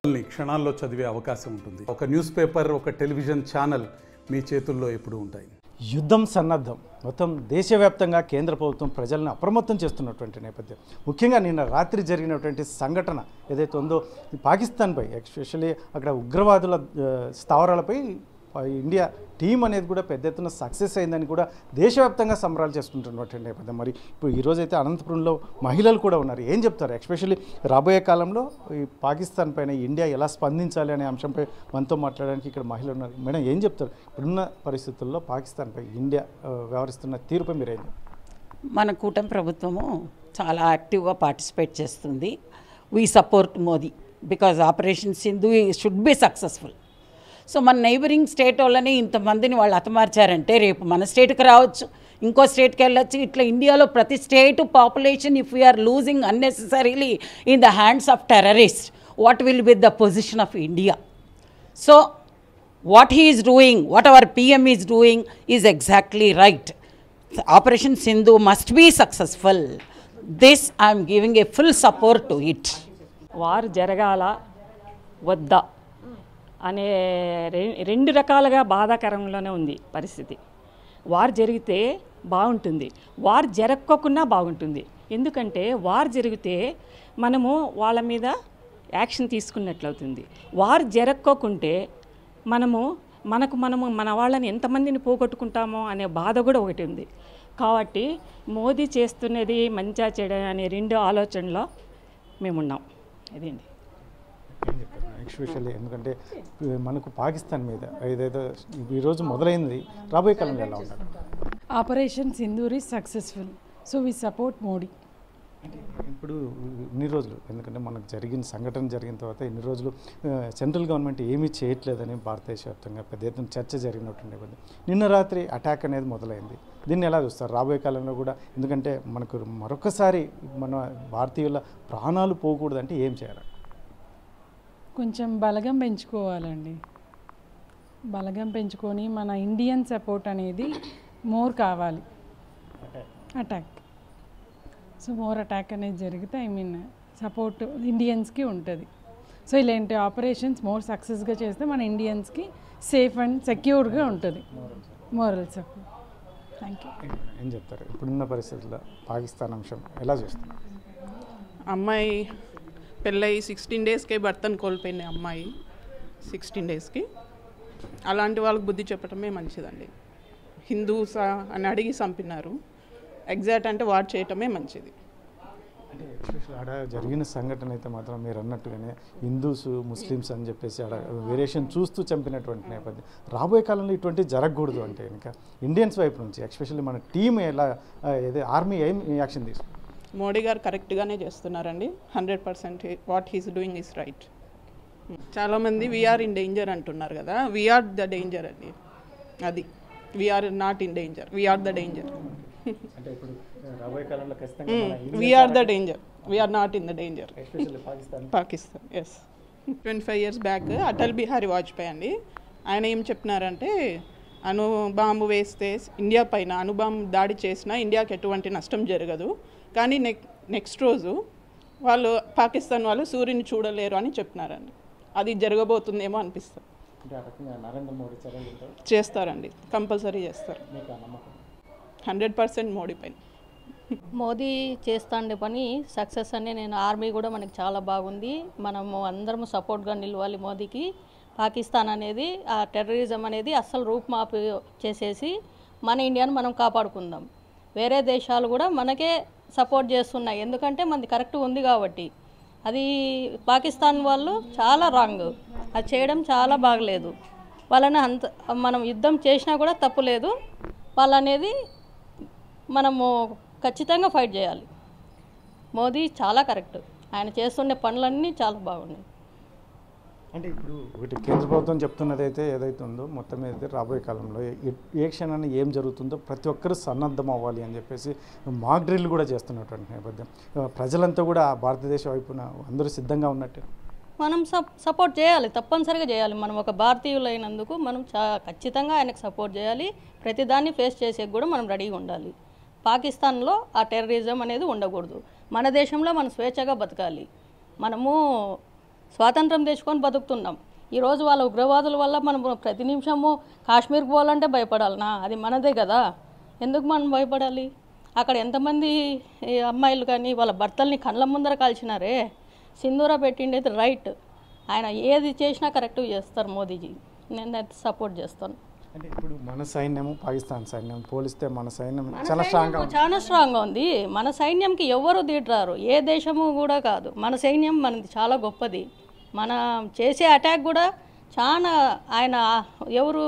క్షణాల్లో చదివే అవకాశం ఉంటుంది. ఒక న్యూస్ పేపర్, ఒక టెలివిజన్ ఛానల్ మీ చేతుల్లో ఎప్పుడూ ఉంటాయి. యుద్ధం సన్నద్ధం మొత్తం దేశవ్యాప్తంగా కేంద్ర ప్రభుత్వం ప్రజలను అప్రమత్తం చేస్తున్నటువంటి నేపథ్యం, ముఖ్యంగా నిన్న రాత్రి జరిగినటువంటి సంఘటన ఏదైతే ఉందో పాకిస్తాన్పై, ఎస్పెషల్లీ అక్కడ ఉగ్రవాదుల స్థావరాలపై ఇండియా టీం అనేది కూడా పెద్ద ఎత్తున సక్సెస్ అయిందని కూడా దేశవ్యాప్తంగా సంబరాలు చేసుకుంటున్నటువంటి నేపథ్యం. మరి ఇప్పుడు ఈరోజైతే అనంతపురంలో మహిళలు కూడా ఉన్నారు. ఏం చెప్తారు? ఎస్పెషల్లీ రాబోయే కాలంలో ఈ పాకిస్తాన్ పైన ఇండియా ఎలా స్పందించాలి అనే అంశంపై మనతో మాట్లాడడానికి ఇక్కడ మహిళలు ఉన్నారు. మేడం, ఏం చెప్తారు? ఇప్పుడున్న పరిస్థితుల్లో పాకిస్తాన్పై ఇండియా వ్యవహరిస్తున్న తీరుపై మీరేం? మన కూటమి ప్రభుత్వము చాలా యాక్టివ్గా పార్టిసిపేట్ చేస్తుంది. We support Modi because operation Sindhu should be successful. So మన నైబరింగ్ స్టేట్ వాళ్ళని ఇంతమందిని వాళ్ళు హతమార్చారంటే రేపు మన స్టేట్కి రావచ్చు, ఇంకో స్టేట్కి వెళ్ళొచ్చు. ఇట్లా ఇండియాలో ప్రతి state population if we're losing unnecessarily in the hands of terrorist, what will be the position of India? So what he is doing, what our PM is doing is exactly right. Operation Sindhu must be successful. This I am giving a full support to it. వారు జరగాల వద్దా అనే రెండు రకాలుగా బాధాకరంలోనే ఉంది పరిస్థితి. వారు జరిగితే బాగుంటుంది, వారు జరగకోకుండా బాగుంటుంది. ఎందుకంటే వారు జరిగితే మనము వాళ్ళ మీద యాక్షన్ తీసుకున్నట్లవుతుంది. వారు జరగకోకుంటే మనము మన వాళ్ళని ఎంతమందిని పోగొట్టుకుంటామో అనే బాధ కూడా ఒకటి ఉంది. కాబట్టి మోదీ చేస్తున్నది మంచిగా చెడు అనే రెండు ఆలోచనలో మేమున్నాం. ఇదండి ఎస్పెషల్లీ ఎందుకంటే మనకు పాకిస్తాన్ మీద ఏదైతే ఈరోజు మొదలైంది, రాబోయే కాలంలో ఎలా ఉండాలి? Operation Sindoor is successful, so we support Modi. ఇప్పుడు ఇన్ని రోజులు, ఎందుకంటే మనకు సంఘటన జరిగిన తర్వాత ఇన్ని రోజులు సెంట్రల్ గవర్నమెంట్ ఏమీ చేయట్లేదని భారతదేశవ్యాప్తంగా పెద్ద ఎత్తున చర్చ జరిగినటువంటి నిన్న రాత్రి అటాక్ అనేది మొదలైంది. దీన్ని ఎలా చూస్తారు రాబోయే కాలంలో కూడా? ఎందుకంటే మనకు మరొకసారి మన భారతీయుల ప్రాణాలు పోకూడదంటే ఏం చేయాలి? కొంచెం బలగం పెంచుకోవాలండి. బలగం పెంచుకొని మన ఇండియన్ సపోర్ట్ అనేది మోర్ కావాలి. అటాక్, సో మోర్ అటాక్ అనేది జరిగితే సపోర్ట్ ఇండియన్స్కి ఉంటుంది. సో ఇలాంటి ఆపరేషన్స్ మోర్ సక్సెస్గా చేస్తే మన ఇండియన్స్కి సేఫ్ అండ్ సెక్యూర్గా ఉంటుంది. Moral support. Thank you. ఏం చెప్తారు ఇప్పుడున్న పరిస్థితుల్లో పాకిస్తాన్ అంశం ఎలా చూస్తున్నారు? అమ్మాయి పెళ్ళయి 16 డేస్కే భర్తను కోల్పోయింది. అమ్మాయి 16 డేస్కి. అలాంటి వాళ్ళకి బుద్ధి చెప్పడమే మంచిదండి. హిందూసా అని అడిగి చంపినారు. ఎగ్జాక్ట్ అంటే వాడు చేయటమే మంచిది. అంటే ఎస్పెషల్ ఆడ జరిగిన సంఘటన అయితే మాత్రం మీరు అన్నట్టుగానే హిందూస్ ముస్లిమ్స్ అని చెప్పేసి ఆడ వేరియేషన్ చూస్తూ చంపినటువంటి నేపథ్యం. రాబోయే కాలంలో ఇటువంటి జరగకూడదు అంటే ఇంకా ఇండియన్స్ వైపు నుంచి ఎస్పెషల్లీ మన టీం ఎలా, ఆర్మీ ఏం యాక్షన్ తీసుకుంది? మోడీ గారు కరెక్ట్గానే చేస్తున్నారండి. 100% what he's doing is right. చాలామంది వీఆర్ ఇన్ డేంజర్ అంటున్నారు కదా, వీఆర్ ద డేంజర్ అండి. అది we're not in danger, we're the danger. అంటే ఇప్పుడు రాబోయే కాలంలో ఖచ్చితంగా we're the danger, we're not in the danger. Especially Pakistan is. 25 years back Atal Bihari Vajpayee అండి, ఆయన ఏం చెప్పినారంటే బాంబు వేస్తే ఇండియా పైన బాంబు దాడి చేసినా ఇండియాకి ఎటువంటి నష్టం జరగదు, కానీ నెక్స్ట్ రోజు పాకిస్తాన్ వాళ్ళు సూర్యుని చూడలేరు అని చెప్పినారండి. అది జరగబోతుందేమో అనిపిస్తుంది. చేస్తారండి, కంపల్సరీ చేస్తారు. 100% మోడీ పైన. మోదీ చేస్తాండే పని సక్సెస్ అని నేను ఆర్మీ కూడా మనకి చాలా బాగుంది. మనము అందరము సపోర్ట్గా నిలవాలి మోదీకి. పాకిస్తాన్ అనేది ఆ టెర్రరిజం అనేది అస్సలు రూపుమాపు చేసేసి మన ఇండియాను మనం కాపాడుకుందాం. వేరే దేశాలు కూడా మనకే సపోర్ట్ చేస్తున్నాయి, ఎందుకంటే మనది కరెక్ట్ ఉంది కాబట్టి. అది పాకిస్తాన్ వాళ్ళు చాలా రాంగ్, అది చేయడం చాలా బాగలేదు. వాళ్ళని మనం యుద్ధం చేసినా కూడా తప్పు లేదు. వాళ్ళనేది మనము ఖచ్చితంగా ఫైట్ చేయాలి. మోదీ చాలా కరెక్ట్, ఆయన చేస్తుండే పనులన్నీ చాలా బాగున్నాయి. అంటే ఇప్పుడు ఒకటి కేంద్ర ప్రభుత్వం చెప్తున్నది అయితే ఏదైతే ఉందో మొత్తం అయితే రాబోయే కాలంలో ఏ క్షణాన్ని ఏం జరుగుతుందో ప్రతి ఒక్కరూ సన్నద్ధం అవ్వాలి అని చెప్పేసి మాక్ డ్రిల్ కూడా చేస్తున్నటువంటి నేపథ్యం. ప్రజలంతా కూడా భారతదేశ వైపున అందరూ సిద్ధంగా ఉన్నట్టు మనం సపోర్ట్ చేయాలి, తప్పనిసరిగా చేయాలి. మనం ఒక భారతీయులైనందుకు మనం ఖచ్చితంగా ఆయనకు సపోర్ట్ చేయాలి. ప్రతిదాన్ని ఫేస్ చేసేకి కూడా మనం రెడీగా ఉండాలి. పాకిస్తాన్లో ఆ టెర్రరిజం అనేది ఉండకూడదు. మన దేశంలో మనం స్వేచ్ఛగా బతకాలి. మనము స్వాతంత్రం తెచ్చుకొని బతుకుతున్నాం. ఈరోజు వాళ్ళ ఉగ్రవాదుల వల్ల మనం ప్రతి నిమిషము కాశ్మీర్కి పోవాలంటే భయపడాలనా? అది మనదే కదా, ఎందుకు మనం భయపడాలి? అక్కడ ఎంతమంది అమ్మాయిలు కానీ వాళ్ళ భర్తల్ని కళ్ళ ముందర కాల్చినారే. సింధూరా పెట్టిండేది రైట్. ఆయన ఏది చేసినా కరెక్ట్గా చేస్తారు మోదీజీ. నేను అది సపోర్ట్ చేస్తాను. అంటే ఇప్పుడు మన సైన్యము పాకిస్తాన్ సైన్యం పోలిస్తే మన సైన్యం చాలా స్ట్రాంగ్గా ఉంది. మన సైన్యంకి ఎవరు దీటరారు, ఏ దేశము కూడా కాదు. మన సైన్యం మనది చాలా గొప్పది. మన చేసే అటాక్ కూడా చాలా ఆయన ఎవరు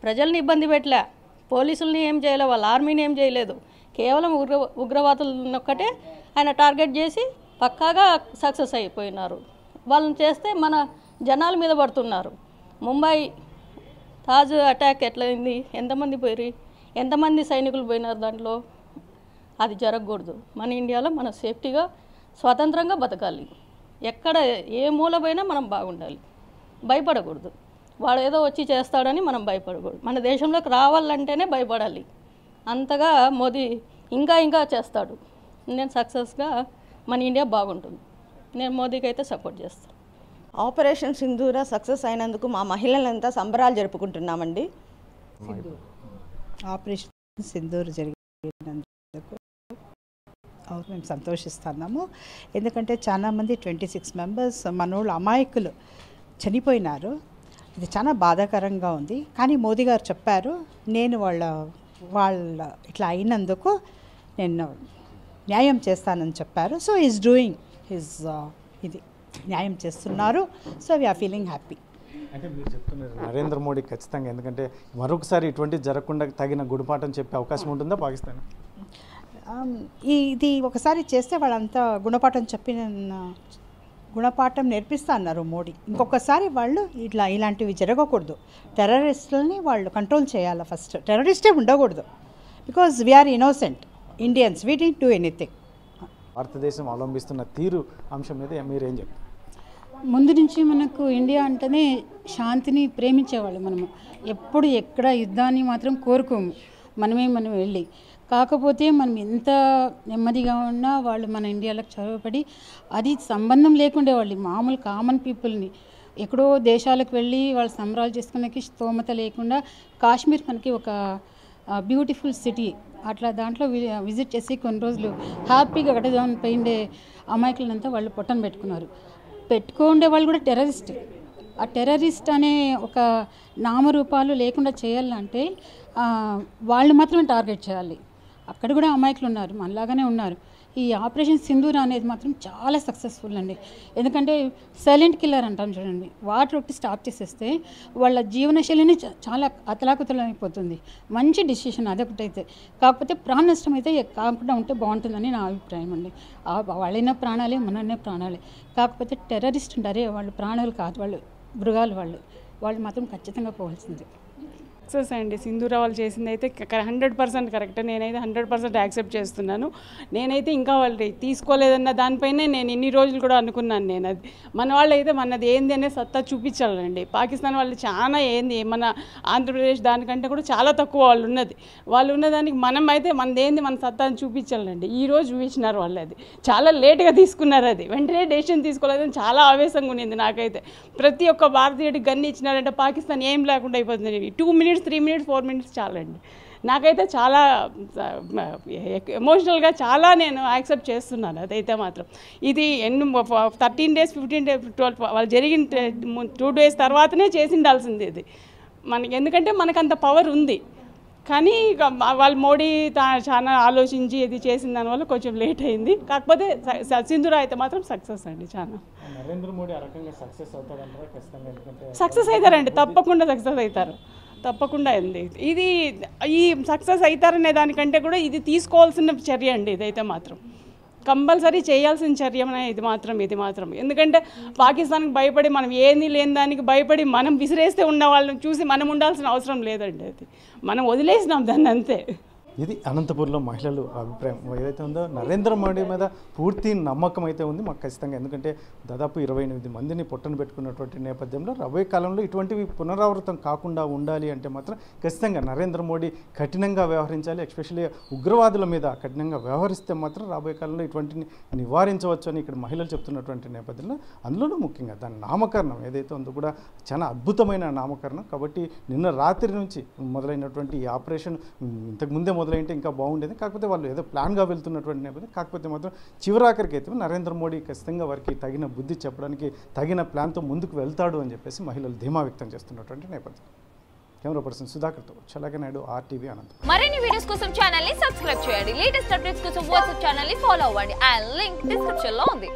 ప్రజల్ని ఇబ్బంది పెట్టలే, పోలీసుల్ని ఏం చేయలే, వాళ్ళ ఆర్మీని ఏం చేయలేదు. కేవలం ఉగ్రవాదులను ఒక్కటే ఆయన టార్గెట్ చేసి పక్కాగా సక్సెస్ అయిపోయినారు. వాళ్ళని చేస్తే మన జనాల మీద పడుతున్నారు. ముంబై తాజ్ అటాక్ ఎట్లయింది, ఎంతమంది పోయి ఎంతమంది సైనికులు పోయినారు దాంట్లో. అది జరగకూడదు. మన ఇండియాలో మన సేఫ్టీగా స్వతంత్రంగా బతకాలి. ఎక్కడ ఏ మూల పోయినా మనం బాగుండాలి, భయపడకూడదు. వాడు ఏదో వచ్చి చేస్తాడని మనం భయపడకూడదు. మన దేశంలోకి రావాలంటేనే భయపడాలి. అంతగా మోదీ ఇంకా చేస్తాడు. నేను సక్సెస్గా మన ఇండియా బాగుంటుంది. నేను మోదీకి అయితే సపోర్ట్ చేస్తాను. ఆపరేషన్ సింధూర సక్సెస్ అయినందుకు మా మహిళలంతా సంబరాలు జరుపుకుంటున్నామండి. ఆపరేషన్ సింధూర్ జరిగినందుకు మేము సంతోషిస్తున్నాము. ఎందుకంటే చాలామంది 26 మెంబర్స్ మనోళ్ళు అమాయకులు చనిపోయినారు. ఇది చాలా బాధాకరంగా ఉంది. కానీ మోదీ గారు చెప్పారు, నేను వాళ్ళ ఇట్లా అయినందుకు నేను న్యాయం చేస్తానని చెప్పారు. సో ఈజ్ డూయింగ్ హిజ్ ఇది న్యాయం చేస్తున్నారు. So we're feeling happy. అంటే మీరు చెప్తున్నారు నరేంద్ర మోడీ ఖచ్చితంగా, ఎందుకంటే మరొకసారి ఇటువంటి జరగకుండా తగిన గుణపాఠం చెప్పే అవకాశం ఉంటుందా పాకిస్తాన్? ఇది ఒకసారి చేస్తే వాళ్ళంతా గుణపాఠం నేర్పిస్తా అన్నారు మోడీ. ఇంకొకసారి వాళ్ళు ఇలాంటివి జరగకూడదు. టెర్రరిస్టులని వాళ్ళు కంట్రోల్ చేయాలి. ఫస్ట్ టెర్రరిస్టే ఉండకూడదు. Because we're innocent Indians, we didn't do anything. భారతదేశం అవలంబిస్తున్న తీరు అంశం మీద మీరేం చెప్తారు? ముందు నుంచి మనకు ఇండియా అంటేనే శాంతిని ప్రేమించేవాళ్ళు. మనము ఎప్పుడు ఎక్కడ యుద్ధాన్ని మాత్రం కోరుకోము. మనం వెళ్ళి, కాకపోతే మనం ఎంత నెమ్మదిగా ఉన్నా వాళ్ళు మన ఇండియాలోకి చొరవపడి అది సంబంధం లేకుండే వాళ్ళు మామూలు కామన్ పీపుల్ని ఎక్కడో దేశాలకు వెళ్ళి వాళ్ళు సంబరాలు చేసుకునేకి స్తోమత లేకుండా కాశ్మీర్ మనకి ఒక బ్యూటిఫుల్ సిటీ, అట్లా దాంట్లో విజిట్ చేసి కొన్ని రోజులు హ్యాపీగా గడదామని పోయిండే అమాయకులంతా వాళ్ళు పొట్టను పెట్టుకుండే వాళ్ళు కూడా టెర్రరిస్ట్. ఆ టెర్రరిస్ట్ అనే ఒక నామరూపాలు లేకుండా చేయాలంటే వాళ్ళు మాత్రమే టార్గెట్ చేయాలి. అక్కడ కూడా అమాయకులు ఉన్నారు, మనలాగానే ఉన్నారు. ఈ ఆపరేషన్ సింధూర్ అనేది మాత్రం చాలా సక్సెస్ఫుల్ అండి. ఎందుకంటే సైలెంట్ కిల్లర్ అంటాం చూడండి, వాటర్ ఒకటి స్టాప్ చేసేస్తే వాళ్ళ జీవనశైలిని చాలా అతలాకుతలం అయిపోతుంది. మంచి డిసిషన్ అదొకటైతే. కాకపోతే ప్రాణ నష్టం అయితే కాకుండా ఉంటే బాగుంటుందని నా అభిప్రాయం అండి. వాళ్ళైనా ప్రాణాలే, మననే ప్రాణాలే. కాకపోతే టెర్రరిస్ట్ ఉంటారే వాళ్ళు ప్రాణాలు కాదు, వాళ్ళు మృగాలు. వాళ్ళు మాత్రం ఖచ్చితంగా పోవాల్సింది. సక్సెస్ అండి. సింధూరా వాళ్ళు చేసింది అయితే 100% కరెక్ట్. నేనైతే 100% యాక్సెప్ట్ చేస్తున్నాను. నేనైతే ఇంకా వాళ్ళు తీసుకోలేదన్న దానిపైనే నేను ఇన్ని రోజులు కూడా అనుకున్నాను. నేను అది మన వాళ్ళు అయితే మనది ఏంది అనే సత్తా చూపించాలండి. పాకిస్తాన్ వాళ్ళు చాలా ఏంది, మన ఆంధ్రప్రదేశ్ దానికంటే కూడా చాలా తక్కువ వాళ్ళు ఉన్నదానికి మనం అయితే మనది ఏంది మన సత్తాన్ని చూపించాలండి. ఈరోజు చూపించినారు వాళ్ళు. అది చాలా లేట్గా తీసుకున్నారు. అది వెంటనే డెసిషన్ తీసుకోలేదని చాలా ఆవేశంగా ఉన్నింది నాకైతే. ప్రతి ఒక్క భారతీయుడికి గన్ని ఇచ్చినారంటే పాకిస్తాన్ ఏం లేకుండా అయిపోతుంది. 2 minutes 3 minutes 4 minutes చాలండి. నాకైతే చాలా ఎమోషనల్గా చాలా నేను యాక్సెప్ట్ చేస్తున్నాను. అదైతే మాత్రం ఇది 13 days 15 days 12 వాళ్ళు జరిగిన 2 days తర్వాతనే చేసి ఉండాల్సింది ఇది మనకి. ఎందుకంటే మనకు అంత పవర్ ఉంది. కానీ వాళ్ళు మోడీ చాలా ఆలోచించి ఇది చేసిన దానివల్ల కొంచెం లేట్ అయింది. కాకపోతే సింధూరా అయితే మాత్రం సక్సెస్ అండి. చాలా నరేంద్ర మోడీ ఆ రకంగా సక్సెస్ అవుతారంటారా? ఖచ్చితంగా. ఎందుకంటే సక్సెస్ అవుతారండి, తప్పకుండా సక్సెస్ అవుతారు, తప్పకుండా అండి. ఇది ఈ సక్సెస్ అవుతారనే దానికంటే కూడా ఇది తీసుకోవాల్సిన చర్య అండి. ఇదైతే మాత్రం కంపల్సరీ చేయాల్సిన చర్య ఇది మాత్రం. ఎందుకంటే పాకిస్తాన్కి భయపడి మనం ఏంది లేని దానికి భయపడి మనం విసిరేస్తే ఉన్న వాళ్ళని చూసి మనం ఉండాల్సిన అవసరం లేదండి. అది మనం వదిలేసినాం దాన్ని అంతే. ఇది అనంతపూర్లో మహిళలు అభిప్రాయం ఏదైతే ఉందో నరేంద్ర మోడీ మీద పూర్తి నమ్మకం అయితే ఉంది మాకు ఖచ్చితంగా. ఎందుకంటే దాదాపు 28 మందిని పొట్టను పెట్టుకున్నటువంటి నేపథ్యంలో రాబోయే కాలంలో ఇటువంటివి పునరావృతం కాకుండా ఉండాలి అంటే మాత్రం ఖచ్చితంగా నరేంద్ర మోడీ కఠినంగా వ్యవహరించాలి. ఎస్పెషల్లీ ఉగ్రవాదుల మీద కఠినంగా వ్యవహరిస్తే మాత్రం రాబోయే కాలంలో ఇటువంటిని నివారించవచ్చు అని ఇక్కడ మహిళలు చెప్తున్నటువంటి నేపథ్యంలో, అందులోనూ ముఖ్యంగా దాని నామకరణం ఏదైతే ఉందో కూడా చాలా అద్భుతమైన నామకరణం. కాబట్టి నిన్న రాత్రి నుంచి మొదలైనటువంటి ఈ ఆపరేషన్ ఇంతకుముందే మొదలైంటే ఇంకా బాగుండేది. కాకపోతే వాళ్ళు ఏదో ప్లాన్గా వెళ్తున్నటువంటి నేపథ్యం. కాకపోతే మాత్రం చివరాఖరికి అయితే నరేంద్ర మోడీ ఖచ్చితంగా వారికి తగిన బుద్ధి చెప్పడానికి తగిన ప్లాన్తో ముందుకు వెళ్తాడు అని చెప్పేసి మహిళలు ధీమా వ్యక్తం చేస్తున్నటువంటి నేపథ్యం. కెమెరా పర్సన్ సుధాకర్తో చల్లగా నాయుడు, RTV అనంతపురం. మరిన్ని వీడియోస్ కోసం ఛానల్ ని సబ్స్క్రైబ్ చేయండి. లేటెస్ట్ అప్డేట్స్ కోసం వాట్సాప్ ఛానల్ ని ఫాలో అవ్వండి. ఆ లింక్ డిస్క్రిప్షన్ లో ఉంది.